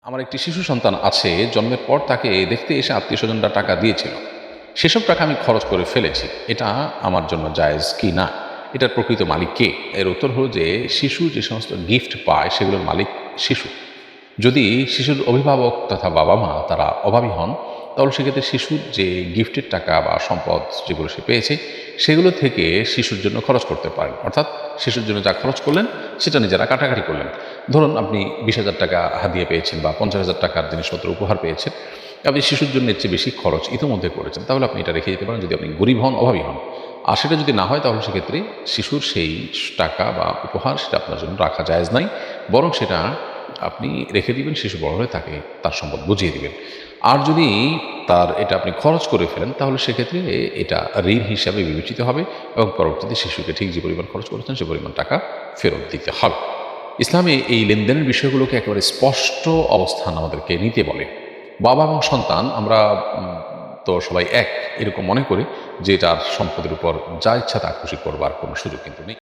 আমার একটি শিশু সন্তান আছে, জন্মের পর তাকে দেখতে এসে আত্মীয়স্বজনরা টাকা দিয়েছিল। সেসব টাকা আমি খরচ করে ফেলেছি। এটা আমার জন্য জায়েজ কি না? এটার প্রকৃত মালিক কে? এর উত্তর হলো যে শিশু যে সমস্ত গিফট পায় সেগুলোর মালিক শিশু। যদি শিশুর অভিভাবক তথা বাবা-মা তারা অভাবী হন, তাহলে সেক্ষেত্রে শিশুর যে গিফটের টাকা বা সম্পদ যেগুলো সে পেয়েছে, সেগুলো থেকে শিশুর জন্য খরচ করতে পারেন। অর্থাৎ শিশুর জন্য যা খরচ করলেন, সেটা নিজেরা কাটাকাটি করলেন। ধরুন আপনি 20,000 টাকা হাদিয়া পেয়েছেন বা 50,000 টাকার জিনিসপত্র উপহার পেয়েছেন। আপনি শিশুর জন্য এর চেয়ে বেশি খরচ ইতিমধ্যে করেছেন। তাহলে আপনি এটা রেখে দিতে পারেন যদি আপনি গরিব হন, অভাবী হন। আর সেটা যদি না হয় তাহলে সেক্ষেত্রে শিশুর সেই টাকা বা উপহার সেটা আপনার জন্য রাখা জায়েজ নাই। বরং সেটা আপনি রেখে দিবেন, শিশু বড় হলে তাকে তার সম্পদ বুঝিয়ে দিবেন। আর যদি তার এটা আপনি খরচ করে ফেলেন তাহলে সেক্ষেত্রে এটা ঋণ হিসাবে বিবেচিত হবে এবং পরবর্তীতে শিশুকে ঠিক যে পরিমাণ খরচ করেছেন সে পরিমাণ টাকা ফেরত দিতে হবে। ইসলামে এই লেনদেনের বিষয়গুলোকে একেবারে স্পষ্ট অবস্থান আমাদেরকে নিতে বলে। বাবা এবং সন্তান আমরা তো সবাই এক এরকম মনে করি যে যার সম্পদের উপর যা ইচ্ছা তা খুশি করবার কোনো সুযোগ কিন্তু নেই।